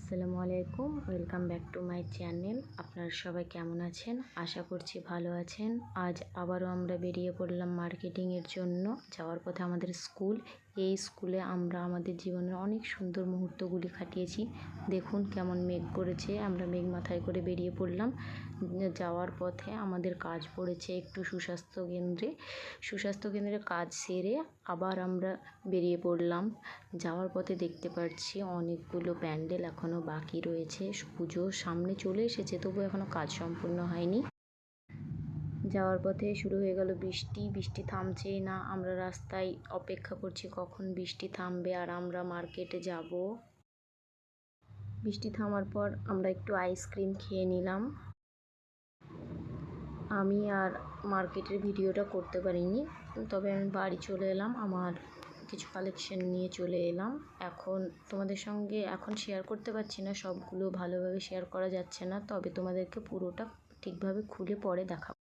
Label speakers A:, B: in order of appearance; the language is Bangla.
A: আসসালামু আলাইকুম, welcome back to my channel. আপনারা সবাই কেমন আছেন? আশা করছি ভালো আছেন। আজ আবারও আমরা বেরিয়ে পড়লাম মার্কেটিংয়ের জন্য। যাওয়ার পথে আমাদের স্কুল। এই স্কুলে আমরা আমাদের জীবনের অনেক সুন্দর মুহূর্তগুলি কাটিয়েছি। দেখুন কেমন মেঘ করেছে, আমরা মেঘ মাথায় করে বেরিয়ে পড়লাম। যাওয়ার পথে আমাদের কাজ পড়েছে একটু সুস্বাস্থ্য কেন্দ্রে কাজ সেরে আবার আমরা বেরিয়ে পড়লাম। যাওয়ার পথে দেখতে পাচ্ছি অনেকগুলো প্যান্ডেল এখনও বাকি রয়েছে। পুজো সামনে চলে এসেছে, তবু এখনও কাজ সম্পূর্ণ হয়নি। যাওয়ার পথে শুরু হয়ে গেল বৃষ্টি। বৃষ্টি থামছেই না। আমরা রাস্তায় অপেক্ষা করছি কখন বৃষ্টি থামবে আর আমরা মার্কেটে যাব। বৃষ্টি থামার পর আমরা একটু আইসক্রিম খেয়ে নিলাম। আমি আর মার্কেটের ভিডিওটা করতে পারিনি, তবে আমি বাড়ি চলে এলাম। আমার কিছু কালেকশন নিয়ে চলে এলাম। এখন তোমাদের সঙ্গে শেয়ার করতে পারছি না, সবগুলো ভালোভাবে শেয়ার করা যাচ্ছে না, তবে তোমাদেরকে পুরোটা ঠিকভাবে খুলে পরে দেখাবো।